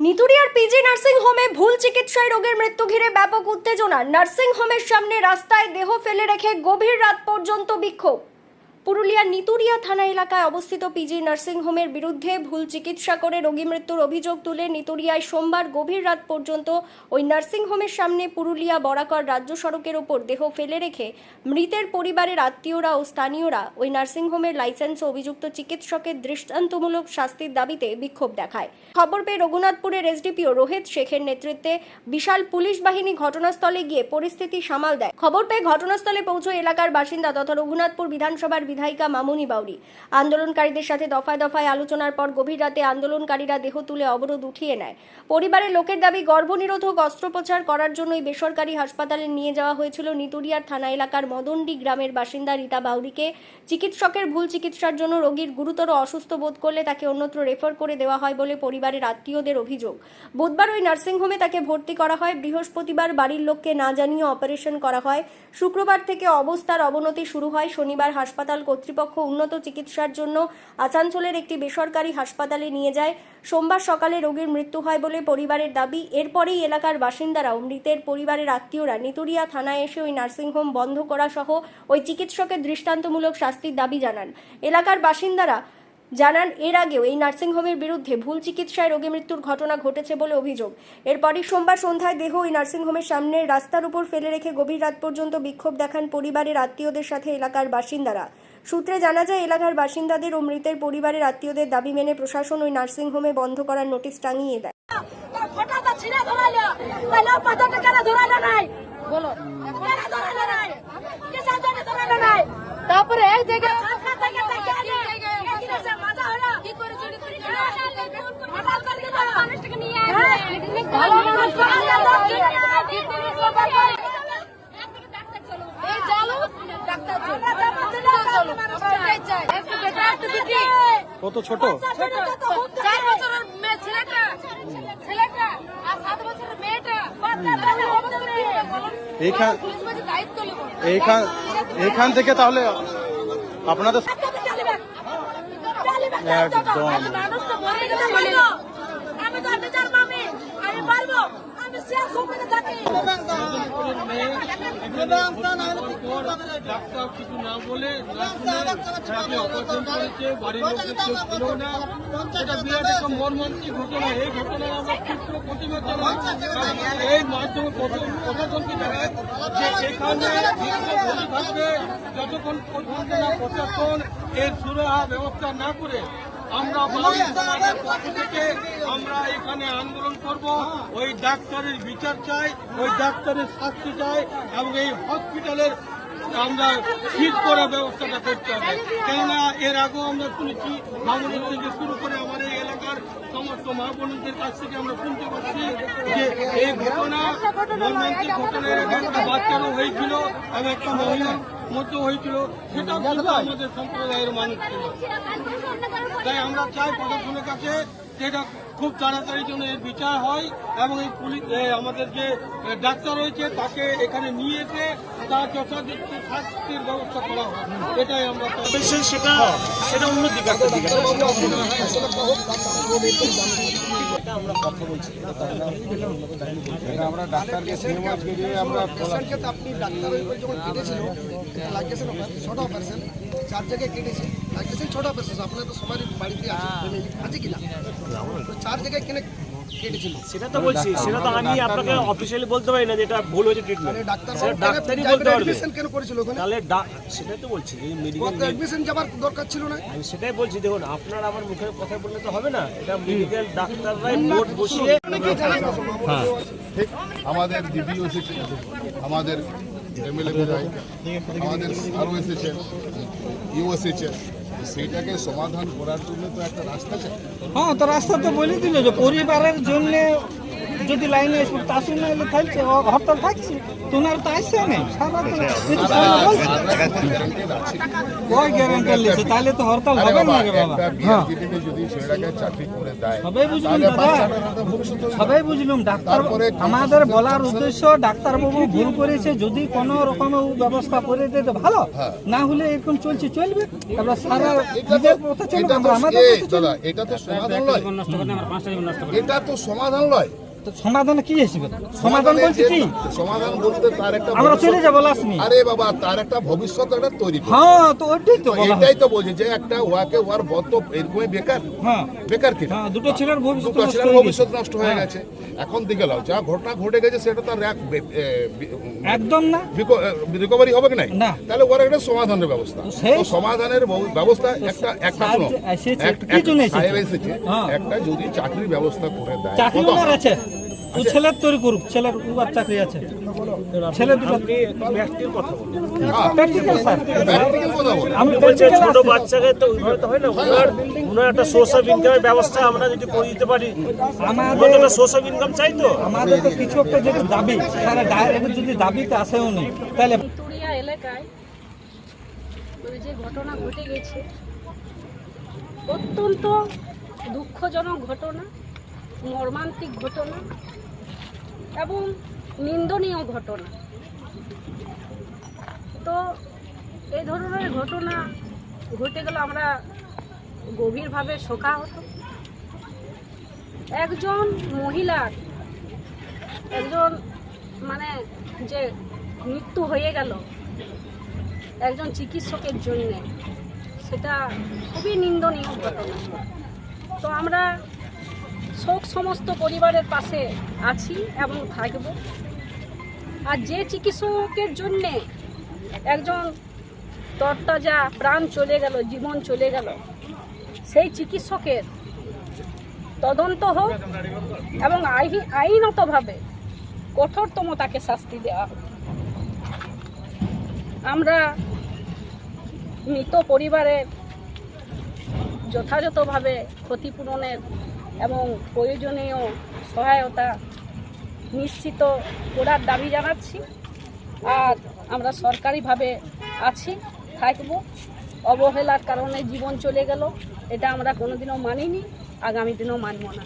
নিতুড়িয়ার PG nursing হোমে ভুল চিকিৎসায় রোগীর মৃত্যু ঘিরে ব্যাপক উত্তেজনা। নার্সিং হোমের সামনে রাস্তায় দেহ ফেলে রেখে গভীর রাত পর্যন্ত বিক্ষোভ। পুরুলিয়ার নিতুড়িয়া থানা এলাকায় অবস্থিত পিজি নার্সিং হোমের বিরুদ্ধে ভুল চিকিৎসা করে রোগী মৃত্যুর অভিযোগ তুলে নিতুড়িয়ায় সোমবার গভীর রাত পর্যন্ত ওই নার্সিং হোমের সামনে পুরুলিয়া বরাকর রাজ্য সড়কের ওপর দেহ ফেলে রেখে মৃতের পরিবারের আত্মীয়রা ও স্থানীয়রা ওই নার্সিং হোমের লাইসেন্স অভিযুক্ত চিকিৎসকের দৃষ্টান্তমূলক শাস্তির দাবিতে বিক্ষোভ দেখায়। খবর পেয়ে রঘুনাথপুরের এসডিপিও রোহিত শেখের নেতৃত্বে বিশাল পুলিশ বাহিনী ঘটনাস্থলে গিয়ে পরিস্থিতি সামাল দেয়। খবর পেয়ে ঘটনাস্থলে পৌঁছে এলাকার বাসিন্দা তথা রঘুনাথপুর বিধানসভার বিধায়িকা মামুনি বাউরি আন্দোলনকারীদের সাথে দফায় দফায় আলোচনার পর গভীর রাতে আন্দোলনকারীরা দেহ তুলে অবরোধ উঠিয়ে নেয়। পরিবারের লোকের দাবি, গর্ভনিরোধক অস্ত্রোপচার করার জন্যই বেসরকারি হাসপাতালে নিয়ে যাওয়া হয়েছিল নিতুড়িয়ার থানা এলাকার মদনডি গ্রামের বাসিন্দা রীতা বাউরিকে। চিকিৎসকের ভুল চিকিৎসার জন্য রোগীর গুরুতর অসুস্থ বোধ করলে তাকে অন্যত্র রেফার করে দেওয়া হয় বলে পরিবারের আত্মীয়দের অভিযোগ। বুধবার ওই নার্সিংহোমে তাকে ভর্তি করা হয়। বৃহস্পতিবার বাড়ির লোককে না জানিয়ে অপারেশন করা হয়। শুক্রবার থেকে অবস্থার অবনতি শুরু হয়। শনিবার হাসপাতাল কর্তৃপক্ষ উন্নত চিকিৎসার জন্য আসানসোলের একটি বেসরকারি হাসপাতালে নিয়ে যায়। সোমবার সকালে রোগীর মৃত্যু হয় বলে পরিবারের দাবি। এরপরেই এলাকার বাসিন্দারাও মৃতের পরিবারের আত্মীয়রা নিতুড়িয়া থানায় এসে ওই নার্সিংহোম বন্ধ করা সহ ওই চিকিৎসকের দৃষ্টান্তমূলক শাস্তির দাবি জানান। এলাকার বাসিন্দারা জানান, এর আগেও এই নার্সিংহোমের বিরুদ্ধে ভুল চিকিৎসায় রোগী মৃত্যুর ঘটনা ঘটেছে বলে অভিযোগ। এরপরই সোমবার সন্ধ্যায় দেহ ওই নার্সিংহোমের সামনে রাস্তার উপর ফেলে রেখে গভীর রাত পর্যন্ত বিক্ষোভ দেখান পরিবারের আত্মীয়দের সাথে এলাকার বাসিন্দারা। সূত্রে জানা যায়, এলাকার বাসিন্দাদের ও মৃতের পরিবারের আত্মীয়দের দাবি মেনে প্রশাসন ওই নার্সিংহোমে বন্ধ করার নোটিশ টাঙিয়ে দেয়। তারপরে এক জায়গায় কত ছোট? 4 বছরের মেয়ে ছেলেটা আর 7 বছরের মেয়েটা এইখান থেকে তাহলে আপনাদের একদম আমি তো আমি জানবো, আমি পারবো, আমি শেয়ার কোম্পানি থাকি। ডাক্তার কিছু না বলে অপারেশন করেছে, বাড়ির লোকের কেউ ছিল না। এটা বিরাট একটা মর্মান্তিক ঘটনা। এই ঘটনার আমরা তীব্র প্রতিবাদ জানাই। এই মাধ্যমে প্রশাসনকে জানাই যে এখানে থাকবে যতক্ষণ পর্যন্ত না প্রশাসন এর সুরাহা ব্যবস্থা না করে আমরা সমাজের পক্ষ থেকে আমরা এখানে আন্দোলন করব। ওই ডাক্তারের বিচার চাই, ওই ডাক্তারের শাস্তি চাই এবং এই হসপিটালের আমরা ঠিক করার ব্যবস্থাটা করতে হবে। কেননা এর আগেও আমরা শুনেছি মামুনের থেকে শুরু করে আমার এই এলাকার সমস্ত মা বোনদের কাছ থেকে আমরা শুনতে পাচ্ছি যে এই ঘটনা মর্মান্তিক ঘটনা। একটা বাচ্চারও হয়েছিল এবং একটা মহিলার মধ্যে হয়েছিল, সেটাও কিন্তু আমাদের সম্প্রদায়ের মানুষ ছিল। তাই আমরা চাই প্রশাসনের কাছে সেটা খুব তাড়াতাড়ি যেন এর বিচার হয় এবং এই পুলিশ আমাদের যে ডাক্তার রয়েছে তাকে এখানে নিয়ে এসে তার যথাযথ শাস্তির ব্যবস্থা করা হয়। এটাই আমরা সেটা অন্যদিকে আমরা কথা বলছি। আমরা ডাক্তারকে আমরা আপনি ডাক্তার যখন কেটেছিল লাগিয়েছেন ছোট অপারেশন 4 জায়গায় কেটেছে, লাগিয়েছেন ছোট অপারেশন। আপনার তো সবারই বাড়িতে আছে কিনা 4 জায়গায় কেনে কেটেছিল? সেটা তো বলছি, সেটা তো আমি আপনাকে অফিসিয়ালি বলতে পারি না যে এটা ভুল হয়েছে ট্রিটমেন্ট। ডাক্তারই বলতে পারবে কেন করেছিল ওখানে, তাহলে সেটাই তো বলছি এই মেডিকেল অ্যাডমিশন যাবার দরকার ছিল না। আমি সেটাই বলছি, দেখুন আপনার আমার মুখের কথা বললে তো হবে না। এটা মেডিকেল ডাক্তাররাই বোর্ড বসিয়ে ঠিক আমাদের দিদিও এসেছে, আমাদের এমএলএ বিধায়ক, আমাদের আরও এসেছে, ইউ এসেছে। সেইটাকে সমাধান করার জন্য তো একটা রাস্তা চাই। হ্যাঁ, তো রাস্তা তো বলে দিল যে পরিবারের জন্য যদি লাইনে এসে আসুন না এলে থাকছে হরতাল থাকছে তোমার তো আসছে না সারা তো এটা সারা বলছে ওই গ্যারান্টি লিখছে তাহলে তো হরতাল আরে হবে বাবা, না রে বাবা একটা বিএনপিতে যদি ছেলেটাকে চাকরি করে দেয় সবাই বুঝলাম তাহলে দাদা বাচ্চাটার তো ভবিষ্যৎ হবে। সবাই বুঝলাম ডাক্তার তারপরে আমাদের বলার উদ্দেশ্য ডাক্তারবাবু ভুল করেছে যদি কোনো রকমের ব্যবস্থা করে দিতে ভালো হ্যাঁ। না হলে এরকম চলছে চলবে আমরা সারা এটা নিজের তো- পথে চলবো এটা আমরা তো- আমাদের এই পথে চলবো দাদা, এটা তো সমাধান নয়, এটা তো সমাধান নয়। তো সমাধানে কি আসবে সমাধান বলছে কি সমাধান বলতে তার একটা আমরা ভবিষ্যৎ- চলে যাবো লাস্ট নিয়ে আরে বাবা, তার একটা ভবিষ্যৎ একটা তৈরি করতে হবে। হ্যাঁ তো ওইটাই তো তো বলা এটাই হয়। তো বলছে যে একটা ওয়ার বদ্ধ এরকমই বেকার, হ্যাঁ বেকার কিনা হ্যাঁ দুটো ছেলের ভবিষ্যৎ দুটো নষ্ট ছেলের হয়ে গেছে। ভবিষ্যৎ নষ্ট হয়ে গেছে। এখন দিকে লাও যা ঘটনা ঘটে গেছে সেটা তার একদম না রিকভারি হবে কি নাই? না। তাহলে ওর একটা সমাধানের ব্যবস্থা। তো সেই- তো সমাধানের ব্যবস্থা একটা সাহায্য শোনো, এসেছে, একটা- কি জন্য একটা এসেছে? সাহেব এসেছে, হ্যাঁ। একটা যদি চাকরির ব্যবস্থা করে দেয় চাকরি কত? ওনার আছে ও ছেলের তৈরি করুক ছেলের উবার চাকরি আছে ছেলে দুটো আপনি ব্যক্তির কথা বলুন হ্যাঁ, প্র্যাকটিক্যাল স্যার practical কথা বলো। আমি বলছে practical ছোট আছে। বাচ্চাকে তো ওইভাবে তো হয় না ওনার একটা সোর্স অফ ইনকামের ব্যবস্থা আমরা যদি করে দিতে পারি আমাদের একটা সোর্স অফ ইনকাম চাই তো আমাদের তো কিছু একটা যদি দাবি তারা ডাইরেক্ট যদি দাবিতে আসেও নি তাহলে নিতুড়িয়া এলাকায় মানে যে ঘটনা ঘটে গেছে অত্যন্ত দুঃখজনক ঘটনা, মর্মান্তিক ঘটনা এবং নিন্দনীয় ঘটনা। তো এই ধরনের ঘটনা ঘটে গেলে আমরা গভীরভাবে শোকাহত। একজন মহিলার একজন মানে যে মৃত্যু হয়ে গেল একজন চিকিৎসকের জন্য, সেটা খুবই নিন্দনীয় ঘটনা। তো আমরা শোক সমস্ত পরিবারের পাশে আছি এবং থাকব। আর যে চিকিৎসকের জন্যে একজন তরতাজা প্রাণ চলে গেল, জীবন চলে গেল, সেই চিকিৎসকের তদন্ত হোক এবং আইনতভাবে কঠোরতম তাকে শাস্তি দেওয়া হোক। আমরা মৃত পরিবারের যথাযথভাবে ক্ষতিপূরণের এবং প্রয়োজনীয় সহায়তা নিশ্চিত করার দাবি জানাচ্ছি। আর আমরা সরকারিভাবে আছি, থাকব। অবহেলার কারণে জীবন চলে গেল, এটা আমরা কোনোদিনও মানিনি, আগামী দিনেও মানব না।